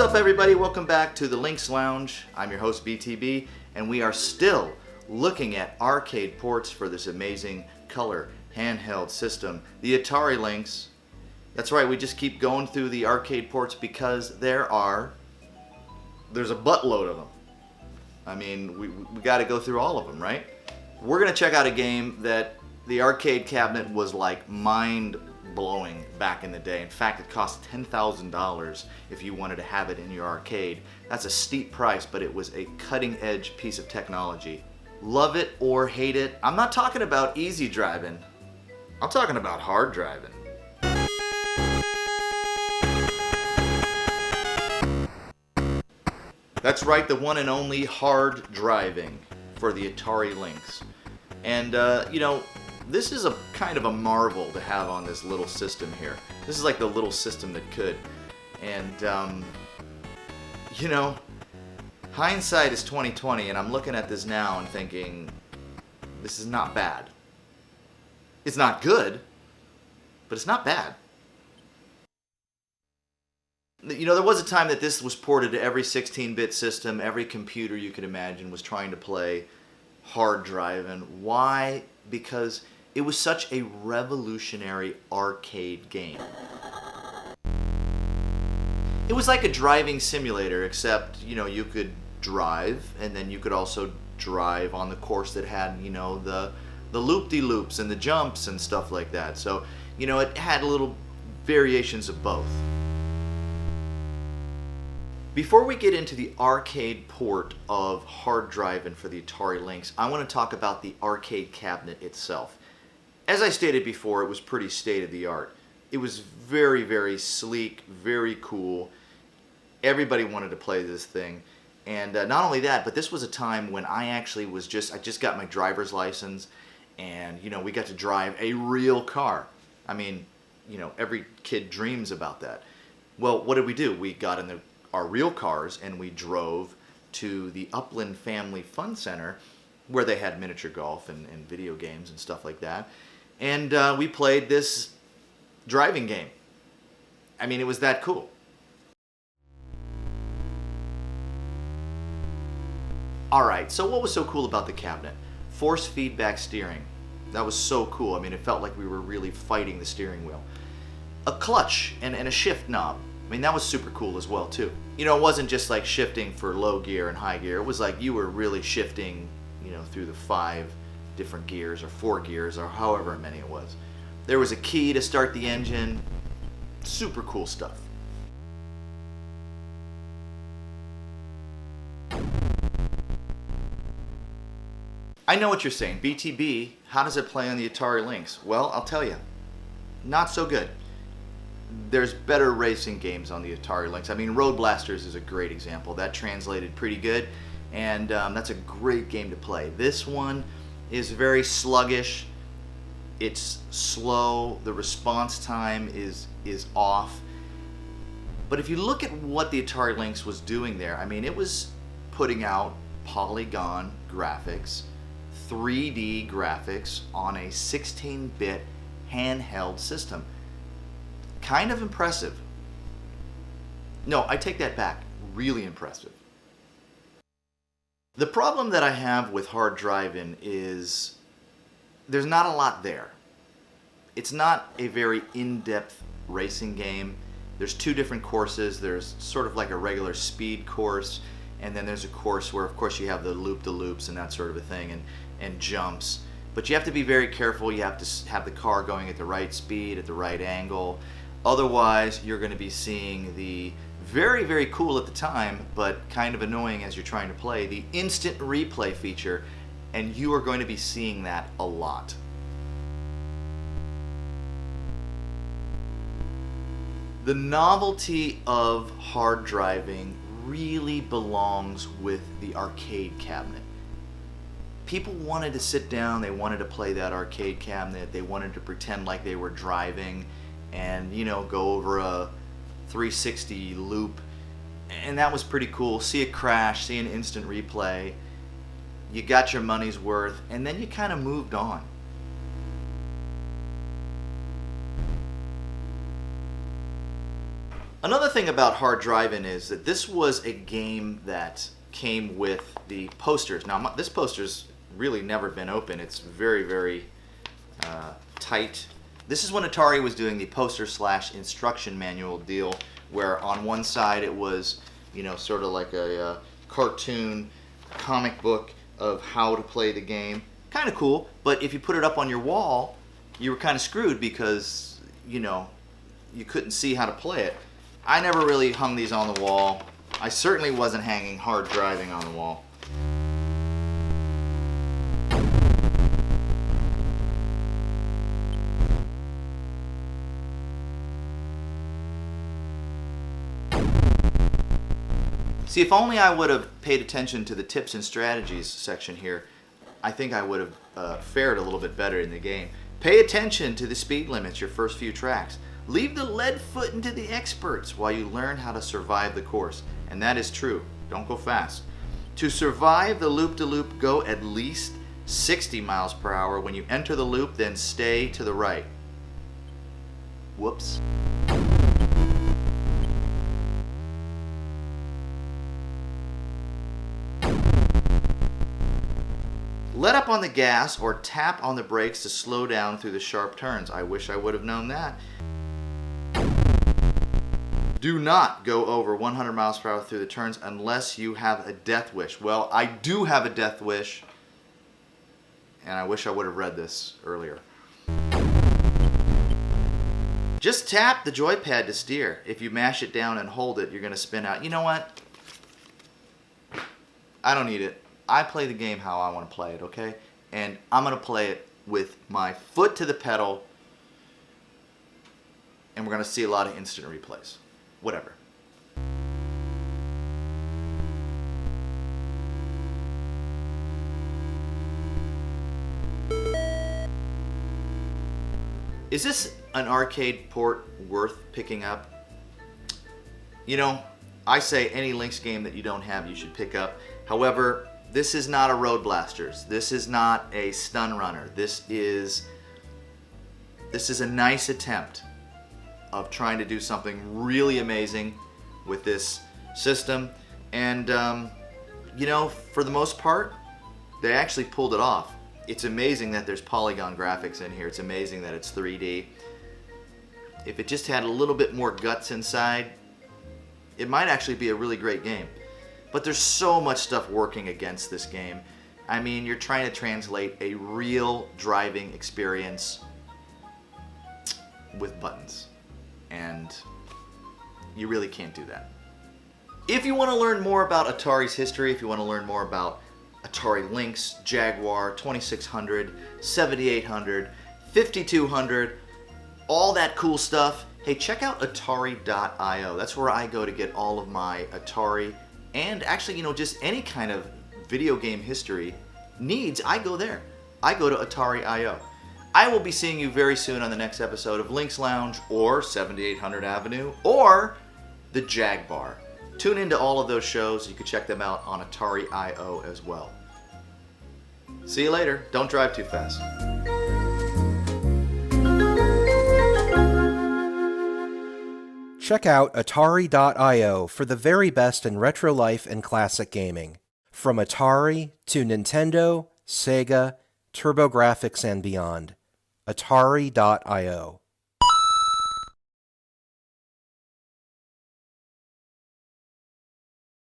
up, everybody? Welcome back to the Lynx Lounge. I'm your host, BTB, and we are still looking at arcade ports for this amazing color handheld system, the Atari Lynx. That's right, we just keep going through the arcade ports because there's a buttload of them. I mean, we got to go through all of them, right? We're going to check out a game that the arcade cabinet was like mind-blowing back in the day. In fact, it cost $10,000 if you wanted to have it in your arcade. That's a steep price, but it was a cutting-edge piece of technology. Love it or hate it, I'm not talking about easy driving. I'm talking about hard driving. That's right, the one and only hard driving for the Atari Lynx. And, this is a kind of a marvel to have on this little system here. This is like the little system that could. And, hindsight is 20/20, and I'm looking at this now and thinking, this is not bad. It's not good, but it's not bad. There was a time that this was ported to every 16-bit system. Every computer you could imagine was trying to play hard driving. Why? Because it was such a revolutionary arcade game. It was like a driving simulator, except, you could drive, and then you could also drive on the course that had, the loop-de-loops and the jumps and stuff like that. So, it had little variations of both. Before we get into the arcade port of hard driving for the Atari Lynx, I want to talk about the arcade cabinet itself. As I stated before, it was pretty state-of-the-art. It was very, very sleek, very cool. Everybody wanted to play this thing. And not only that, but this was a time when I just got my driver's license, and, we got to drive a real car. I mean, every kid dreams about that. Well, what did we do? We got in our real cars and we drove to the Upland Family Fun Center, where they had miniature golf and video games and stuff like that. And we played this driving game. I mean, it was that cool. Alright, so what was so cool about the cabinet? Force feedback steering. That was so cool. I mean, it felt like we were really fighting the steering wheel. A clutch and a shift knob. I mean, that was super cool as well, too. It wasn't just like shifting for low gear and high gear. It was like you were really shifting, through the 5 different gears or 4 gears or however many it was. There was a key to start the engine. Super cool stuff. I know what you're saying. BTB, how does it play on the Atari Lynx? Well, I'll tell you. Not so good. There's better racing games on the Atari Lynx. I mean, Road Blasters is a great example. That translated pretty good, and that's a great game to play. This one is very sluggish. It's slow. The response time is off. But if you look at what the Atari Lynx was doing there, I mean, it was putting out polygon graphics, 3D graphics on a 16-bit handheld system. Kind of impressive. No, I take that back. Really impressive. The problem that I have with hard driving is there's not a lot there. It's not a very in-depth racing game. There's 2 different courses. There's sort of like a regular speed course, and then there's a course where, of course, you have the loop-de-loops and that sort of a thing, and jumps. But you have to be very careful. You have to have the car going at the right speed, at the right angle. Otherwise, you're going to be seeing the very, very cool at the time, but kind of annoying as you're trying to play, the instant replay feature, and you are going to be seeing that a lot. The novelty of hard driving really belongs with the arcade cabinet. People wanted to sit down, they wanted to play that arcade cabinet, they wanted to pretend like they were driving and, go over a 360 loop, and that was pretty cool. See a crash, see an instant replay, you got your money's worth, and then you kind of moved on. Another thing about Hard Drivin' is that this was a game that came with the posters. Now, this poster's really never been open. It's very, very tight. This is when Atari was doing the poster / instruction manual deal, where on one side it was, you know, sort of like a cartoon comic book of how to play the game. Kind of cool, but if you put it up on your wall, you were kind of screwed because, you know, you couldn't see how to play it. I never really hung these on the wall. I certainly wasn't hanging Hard Drivin' on the wall. See, if only I would have paid attention to the tips and strategies section here, I think I would have fared a little bit better in the game. Pay attention to the speed limits your first few tracks. Leave the lead foot into the experts while you learn how to survive the course. And that is true. Don't go fast. To survive the loop-de-loop, go at least 60 miles per hour. When you enter the loop, then stay to the right. Whoops. Let up on the gas or tap on the brakes to slow down through the sharp turns. I wish I would have known that. Do not go over 100 miles per hour through the turns unless you have a death wish. Well, I do have a death wish, and I wish I would have read this earlier. Just tap the joypad to steer. If you mash it down and hold it, you're going to spin out. You know what? I don't need it. I play the game how I want to play it, okay? And I'm going to play it with my foot to the pedal, and we're going to see a lot of instant replays. Whatever. Is this an arcade port worth picking up? You know, I say any Lynx game that you don't have, you should pick up. However, this is not a Road Blasters. This is not a Stun Runner. This is a nice attempt of trying to do something really amazing with this system. And, you know, for the most part, they actually pulled it off. It's amazing that there's polygon graphics in here. It's amazing that it's 3D. If it just had a little bit more guts inside, it might actually be a really great game. But there's so much stuff working against this game. I mean, you're trying to translate a real driving experience with buttons. And you really can't do that. If you want to learn more about Atari's history, if you want to learn more about Atari Lynx, Jaguar, 2600, 7800, 5200, all that cool stuff, hey, check out Atari.io. That's where I go to get all of my Atari and actually, you know, just any kind of video game history needs. I go there. I go to Atari.io. I will be seeing you very soon on the next episode of Lynx Lounge or 7800 Avenue or the Jaguar. Tune into all of those shows. You can check them out on Atari.io as well. See you later. Don't drive too fast. Check out Atari.io for the very best in retro life and classic gaming. From Atari to Nintendo, Sega, TurboGrafx, and beyond. Atari.io